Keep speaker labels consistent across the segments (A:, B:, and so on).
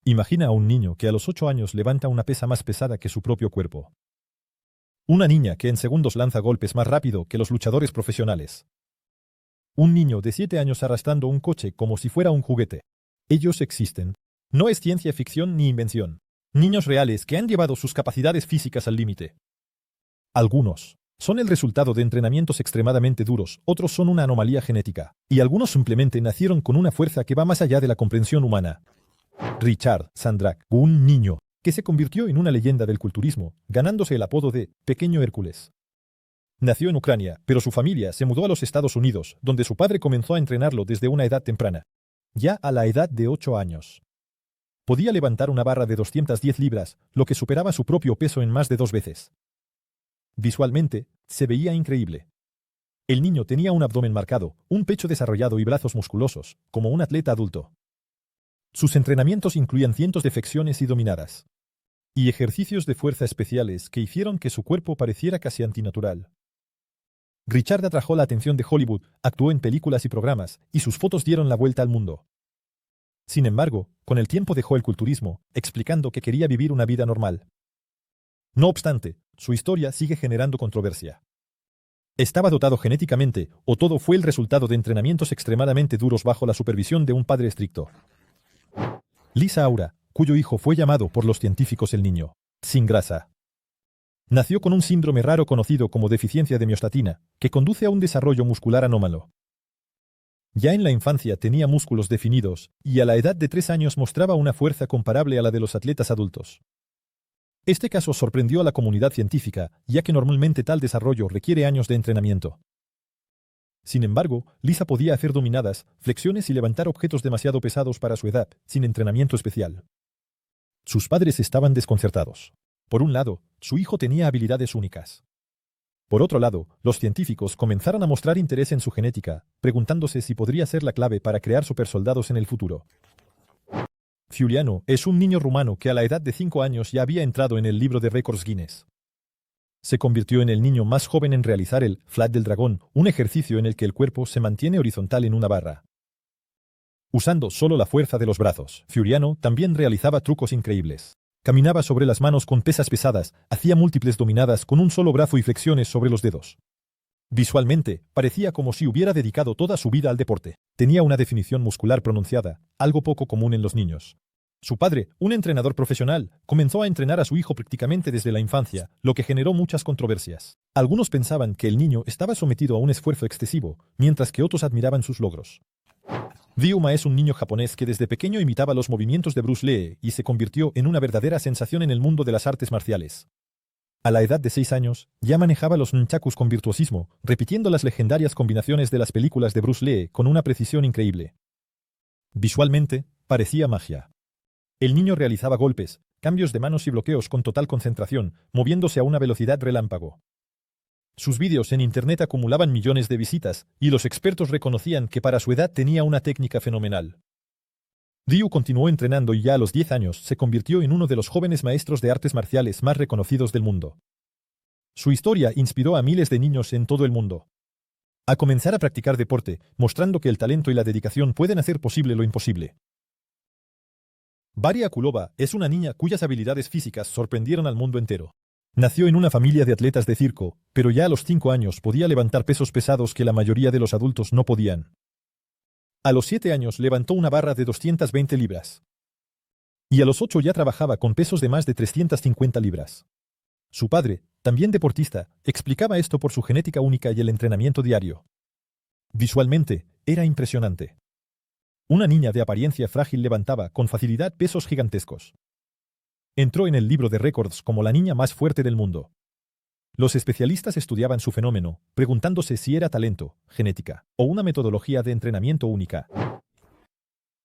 A: Imagina a un niño que a los 8 años levanta una pesa más pesada que su propio cuerpo. Una niña que en segundos lanza golpes más rápido que los luchadores profesionales. Un niño de 7 años arrastrando un coche como si fuera un juguete. Ellos existen. No es ciencia ficción ni invención. Niños reales que han llevado sus capacidades físicas al límite. Algunos son el resultado de entrenamientos extremadamente duros, otros son una anomalía genética, y algunos simplemente nacieron con una fuerza que va más allá de la comprensión humana. Richard Sandrak, un niño que se convirtió en una leyenda del culturismo, ganándose el apodo de Pequeño Hércules. Nació en Ucrania, pero su familia se mudó a los Estados Unidos, donde su padre comenzó a entrenarlo desde una edad temprana. Ya a la edad de 8 años. Podía levantar una barra de 210 libras, lo que superaba su propio peso en más de 2 veces. Visualmente, se veía increíble. El niño tenía un abdomen marcado, un pecho desarrollado y brazos musculosos, como un atleta adulto. Sus entrenamientos incluían cientos de flexiones y dominadas. Y ejercicios de fuerza especiales que hicieron que su cuerpo pareciera casi antinatural. Richard atrajo la atención de Hollywood, actuó en películas y programas, y sus fotos dieron la vuelta al mundo. Sin embargo, con el tiempo dejó el culturismo, explicando que quería vivir una vida normal. No obstante, su historia sigue generando controversia. ¿Estaba dotado genéticamente, o todo fue el resultado de entrenamientos extremadamente duros bajo la supervisión de un padre estricto? Lisa Aura, cuyo hijo fue llamado por los científicos el niño sin grasa. Nació con un síndrome raro conocido como deficiencia de miostatina, que conduce a un desarrollo muscular anómalo. Ya en la infancia tenía músculos definidos, y a la edad de 3 años mostraba una fuerza comparable a la de los atletas adultos. Este caso sorprendió a la comunidad científica, ya que normalmente tal desarrollo requiere años de entrenamiento. Sin embargo, Lisa podía hacer dominadas, flexiones y levantar objetos demasiado pesados para su edad, sin entrenamiento especial. Sus padres estaban desconcertados. Por un lado, su hijo tenía habilidades únicas. Por otro lado, los científicos comenzaron a mostrar interés en su genética, preguntándose si podría ser la clave para crear supersoldados en el futuro. Giuliano es un niño rumano que a la edad de 5 años ya había entrado en el libro de récords Guinness. Se convirtió en el niño más joven en realizar el flat del dragón, un ejercicio en el que el cuerpo se mantiene horizontal en una barra. Usando solo la fuerza de los brazos, Giuliano también realizaba trucos increíbles. Caminaba sobre las manos con pesas pesadas, hacía múltiples dominadas con un solo brazo y flexiones sobre los dedos. Visualmente, parecía como si hubiera dedicado toda su vida al deporte. Tenía una definición muscular pronunciada, algo poco común en los niños. Su padre, un entrenador profesional, comenzó a entrenar a su hijo prácticamente desde la infancia, lo que generó muchas controversias. Algunos pensaban que el niño estaba sometido a un esfuerzo excesivo, mientras que otros admiraban sus logros. Ryuma es un niño japonés que desde pequeño imitaba los movimientos de Bruce Lee y se convirtió en una verdadera sensación en el mundo de las artes marciales. A la edad de 6 años, ya manejaba los nunchakus con virtuosismo, repitiendo las legendarias combinaciones de las películas de Bruce Lee con una precisión increíble. Visualmente, parecía magia. El niño realizaba golpes, cambios de manos y bloqueos con total concentración, moviéndose a una velocidad relámpago. Sus vídeos en internet acumulaban millones de visitas, y los expertos reconocían que para su edad tenía una técnica fenomenal. Ryu continuó entrenando y ya a los 10 años se convirtió en uno de los jóvenes maestros de artes marciales más reconocidos del mundo. Su historia inspiró a miles de niños en todo el mundo a comenzar a practicar deporte, mostrando que el talento y la dedicación pueden hacer posible lo imposible. Varia Kulova es una niña cuyas habilidades físicas sorprendieron al mundo entero. Nació en una familia de atletas de circo, pero ya a los 5 años podía levantar pesos pesados que la mayoría de los adultos no podían. A los 7 años levantó una barra de 220 libras. Y a los 8 ya trabajaba con pesos de más de 350 libras. Su padre, también deportista, explicaba esto por su genética única y el entrenamiento diario. Visualmente, era impresionante. Una niña de apariencia frágil levantaba con facilidad pesos gigantescos. Entró en el libro de récords como la niña más fuerte del mundo. Los especialistas estudiaban su fenómeno, preguntándose si era talento, genética, o una metodología de entrenamiento única.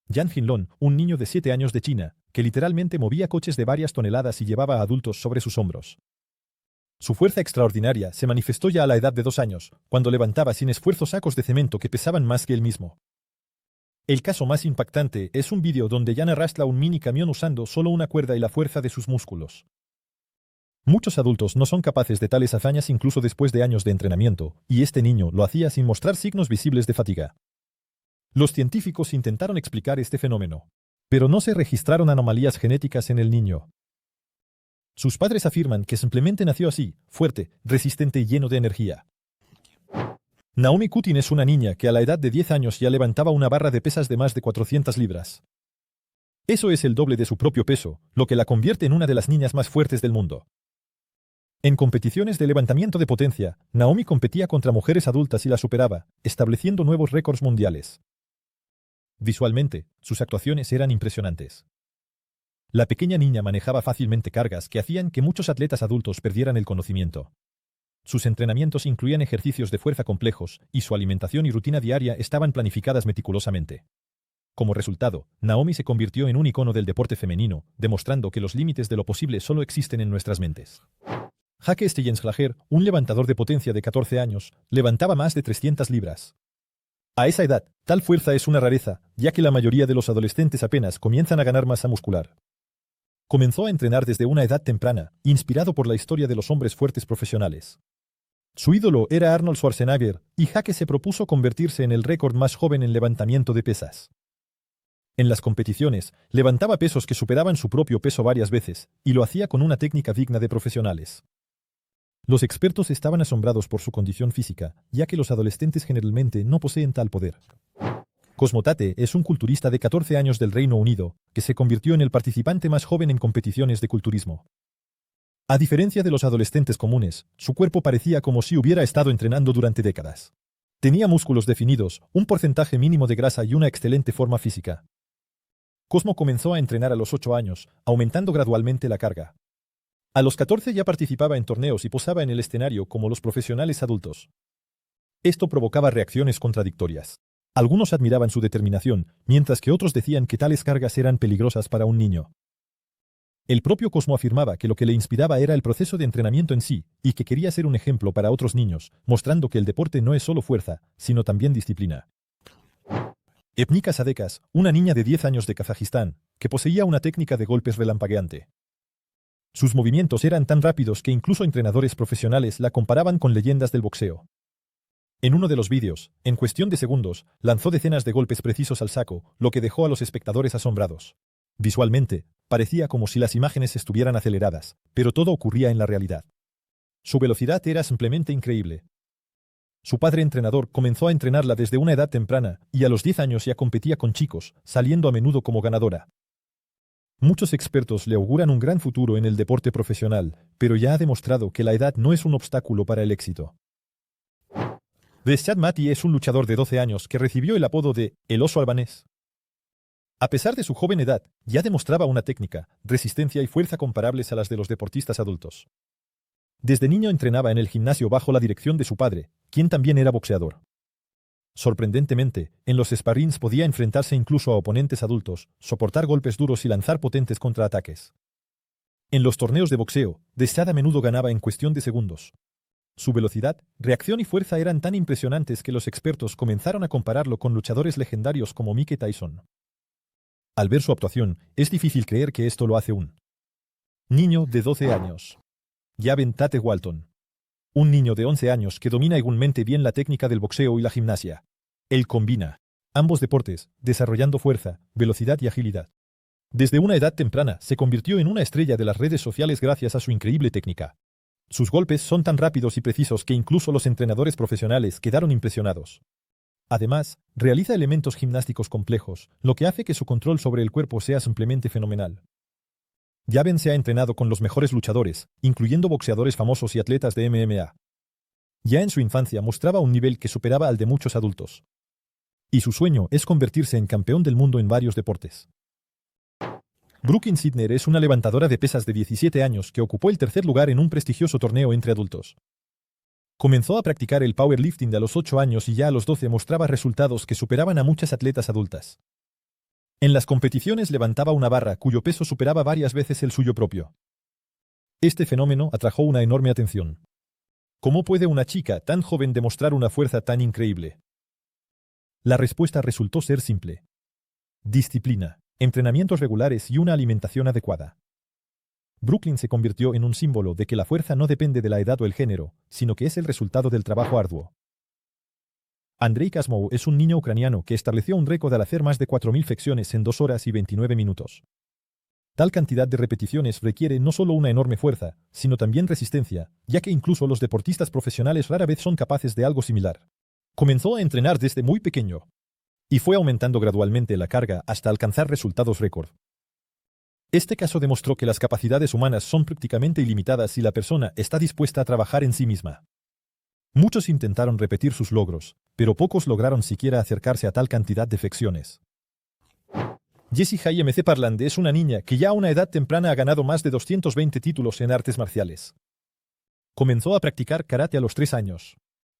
A: Yan Jinlong, un niño de 7 años de China, que literalmente movía coches de varias toneladas y llevaba a adultos sobre sus hombros. Su fuerza extraordinaria se manifestó ya a la edad de 2 años, cuando levantaba sin esfuerzo sacos de cemento que pesaban más que él mismo. El caso más impactante es un vídeo donde Yan arrastra un mini camión usando solo una cuerda y la fuerza de sus músculos. Muchos adultos no son capaces de tales hazañas incluso después de años de entrenamiento, y este niño lo hacía sin mostrar signos visibles de fatiga. Los científicos intentaron explicar este fenómeno, pero no se registraron anomalías genéticas en el niño. Sus padres afirman que simplemente nació así, fuerte, resistente y lleno de energía. Naomi Kutin es una niña que a la edad de 10 años ya levantaba una barra de pesas de más de 400 libras. Eso es el doble de su propio peso, lo que la convierte en una de las niñas más fuertes del mundo. En competiciones de levantamiento de potencia, Naomi competía contra mujeres adultas y la superaba, estableciendo nuevos récords mundiales. Visualmente, sus actuaciones eran impresionantes. La pequeña niña manejaba fácilmente cargas que hacían que muchos atletas adultos perdieran el conocimiento. Sus entrenamientos incluían ejercicios de fuerza complejos, y su alimentación y rutina diaria estaban planificadas meticulosamente. Como resultado, Naomi se convirtió en un icono del deporte femenino, demostrando que los límites de lo posible solo existen en nuestras mentes. Hake Stensklager, un levantador de potencia de 14 años, levantaba más de 300 libras. A esa edad, tal fuerza es una rareza, ya que la mayoría de los adolescentes apenas comienzan a ganar masa muscular. Comenzó a entrenar desde una edad temprana, inspirado por la historia de los hombres fuertes profesionales. Su ídolo era Arnold Schwarzenegger, y Hake se propuso convertirse en el récord más joven en levantamiento de pesas. En las competiciones, levantaba pesos que superaban su propio peso varias veces, y lo hacía con una técnica digna de profesionales. Los expertos estaban asombrados por su condición física, ya que los adolescentes generalmente no poseen tal poder. Cosmo Tate es un culturista de 14 años del Reino Unido, que se convirtió en el participante más joven en competiciones de culturismo. A diferencia de los adolescentes comunes, su cuerpo parecía como si hubiera estado entrenando durante décadas. Tenía músculos definidos, un porcentaje mínimo de grasa y una excelente forma física. Cosmo comenzó a entrenar a los 8 años, aumentando gradualmente la carga. A los 14 ya participaba en torneos y posaba en el escenario como los profesionales adultos. Esto provocaba reacciones contradictorias. Algunos admiraban su determinación, mientras que otros decían que tales cargas eran peligrosas para un niño. El propio Cosmo afirmaba que lo que le inspiraba era el proceso de entrenamiento en sí, y que quería ser un ejemplo para otros niños, mostrando que el deporte no es solo fuerza, sino también disciplina. Epnika Sadekas, una niña de 10 años de Kazajistán, que poseía una técnica de golpes relampagueante. Sus movimientos eran tan rápidos que incluso entrenadores profesionales la comparaban con leyendas del boxeo. En uno de los vídeos, en cuestión de segundos, lanzó decenas de golpes precisos al saco, lo que dejó a los espectadores asombrados. Visualmente, parecía como si las imágenes estuvieran aceleradas, pero todo ocurría en la realidad. Su velocidad era simplemente increíble. Su padre entrenador comenzó a entrenarla desde una edad temprana, y a los 10 años ya competía con chicos, saliendo a menudo como ganadora. Muchos expertos le auguran un gran futuro en el deporte profesional, pero ya ha demostrado que la edad no es un obstáculo para el éxito. Beshat Mati es un luchador de 12 años que recibió el apodo de «el oso albanés». A pesar de su joven edad, ya demostraba una técnica, resistencia y fuerza comparables a las de los deportistas adultos. Desde niño entrenaba en el gimnasio bajo la dirección de su padre, quien también era boxeador. Sorprendentemente, en los sparrings podía enfrentarse incluso a oponentes adultos, soportar golpes duros y lanzar potentes contraataques. En los torneos de boxeo, Beshat a menudo ganaba en cuestión de segundos. Su velocidad, reacción y fuerza eran tan impresionantes que los expertos comenzaron a compararlo con luchadores legendarios como Mike Tyson. Al ver su actuación, es difícil creer que esto lo hace un niño de 12 años. Gavin Tate Walton. Un niño de 11 años que domina igualmente bien la técnica del boxeo y la gimnasia. Él combina ambos deportes, desarrollando fuerza, velocidad y agilidad. Desde una edad temprana, se convirtió en una estrella de las redes sociales gracias a su increíble técnica. Sus golpes son tan rápidos y precisos que incluso los entrenadores profesionales quedaron impresionados. Además, realiza elementos gimnásticos complejos, lo que hace que su control sobre el cuerpo sea simplemente fenomenal. Gavin se ha entrenado con los mejores luchadores, incluyendo boxeadores famosos y atletas de MMA. Ya en su infancia mostraba un nivel que superaba al de muchos adultos. Y su sueño es convertirse en campeón del mundo en varios deportes. Brooklyn Sidner es una levantadora de pesas de 17 años que ocupó el tercer lugar en un prestigioso torneo entre adultos. Comenzó a practicar el powerlifting a los 8 años y ya a los 12 mostraba resultados que superaban a muchas atletas adultas. En las competiciones levantaba una barra cuyo peso superaba varias veces el suyo propio. Este fenómeno atrajo una enorme atención. ¿Cómo puede una chica tan joven demostrar una fuerza tan increíble? La respuesta resultó ser simple. Disciplina, entrenamientos regulares y una alimentación adecuada. Brooklyn se convirtió en un símbolo de que la fuerza no depende de la edad o el género, sino que es el resultado del trabajo arduo. Andrei Kazmov es un niño ucraniano que estableció un récord al hacer más de 4.000 flexiones en 2 horas y 29 minutos. Tal cantidad de repeticiones requiere no solo una enorme fuerza, sino también resistencia, ya que incluso los deportistas profesionales rara vez son capaces de algo similar. Comenzó a entrenar desde muy pequeño y fue aumentando gradualmente la carga hasta alcanzar resultados récord. Este caso demostró que las capacidades humanas son prácticamente ilimitadas si la persona está dispuesta a trabajar en sí misma. Muchos intentaron repetir sus logros, pero pocos lograron siquiera acercarse a tal cantidad de flexiones. Jessie JMC Parlande es una niña que ya a una edad temprana ha ganado más de 220 títulos en artes marciales. Comenzó a practicar karate a los 3 años.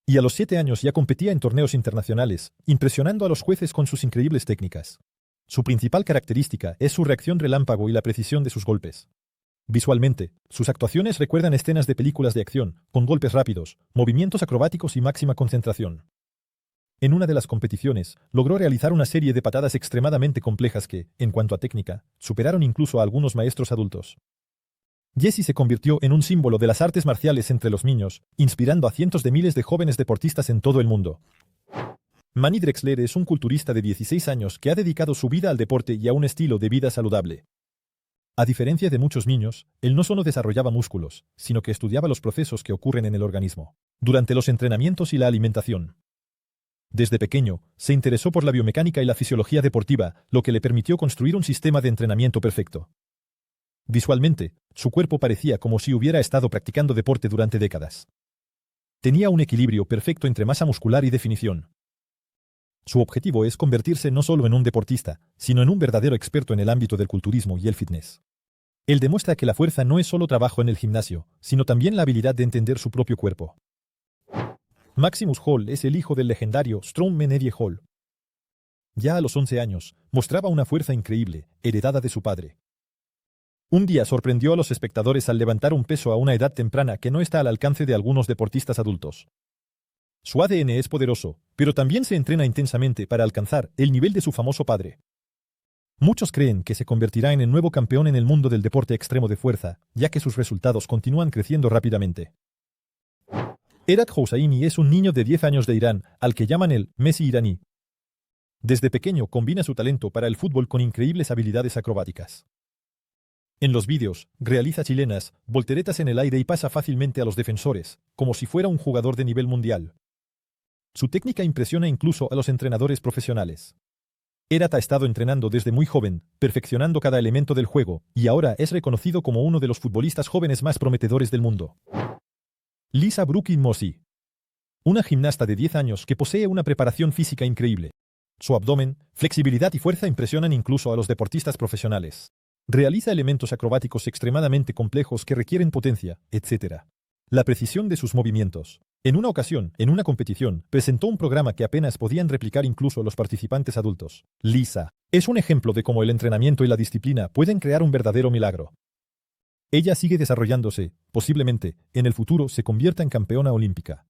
A: Y a los 7 años ya competía en torneos internacionales, impresionando a los jueces con sus increíbles técnicas. Su principal característica es su reacción relámpago y la precisión de sus golpes. Visualmente, sus actuaciones recuerdan escenas de películas de acción, con golpes rápidos, movimientos acrobáticos y máxima concentración. En una de las competiciones, logró realizar una serie de patadas extremadamente complejas que, en cuanto a técnica, superaron incluso a algunos maestros adultos. Jessie se convirtió en un símbolo de las artes marciales entre los niños, inspirando a cientos de miles de jóvenes deportistas en todo el mundo. Manny Drexler es un culturista de 16 años que ha dedicado su vida al deporte y a un estilo de vida saludable. A diferencia de muchos niños, él no solo desarrollaba músculos, sino que estudiaba los procesos que ocurren en el organismo, durante los entrenamientos y la alimentación. Desde pequeño, se interesó por la biomecánica y la fisiología deportiva, lo que le permitió construir un sistema de entrenamiento perfecto. Visualmente, su cuerpo parecía como si hubiera estado practicando deporte durante décadas. Tenía un equilibrio perfecto entre masa muscular y definición. Su objetivo es convertirse no solo en un deportista, sino en un verdadero experto en el ámbito del culturismo y el fitness. Él demuestra que la fuerza no es solo trabajo en el gimnasio, sino también la habilidad de entender su propio cuerpo. Maximus Hall es el hijo del legendario Strongman Eddie Hall. Ya a los 11 años, mostraba una fuerza increíble, heredada de su padre. Un día sorprendió a los espectadores al levantar un peso a una edad temprana que no está al alcance de algunos deportistas adultos. Su ADN es poderoso, pero también se entrena intensamente para alcanzar el nivel de su famoso padre. Muchos creen que se convertirá en el nuevo campeón en el mundo del deporte extremo de fuerza, ya que sus resultados continúan creciendo rápidamente. Erat Hosseini es un niño de 10 años de Irán, al que llaman el Messi iraní. Desde pequeño combina su talento para el fútbol con increíbles habilidades acrobáticas. En los vídeos, realiza chilenas, volteretas en el aire y pasa fácilmente a los defensores, como si fuera un jugador de nivel mundial. Su técnica impresiona incluso a los entrenadores profesionales. Erat ha estado entrenando desde muy joven, perfeccionando cada elemento del juego, y ahora es reconocido como uno de los futbolistas jóvenes más prometedores del mundo. Lisa Brooklyn Mossy. Una gimnasta de 10 años que posee una preparación física increíble. Su abdomen, flexibilidad y fuerza impresionan incluso a los deportistas profesionales. Realiza elementos acrobáticos extremadamente complejos que requieren potencia, etc. La precisión de sus movimientos. En una ocasión, en una competición, presentó un programa que apenas podían replicar incluso los participantes adultos. Lisa es un ejemplo de cómo el entrenamiento y la disciplina pueden crear un verdadero milagro. Ella sigue desarrollándose, posiblemente, en el futuro se convierta en campeona olímpica.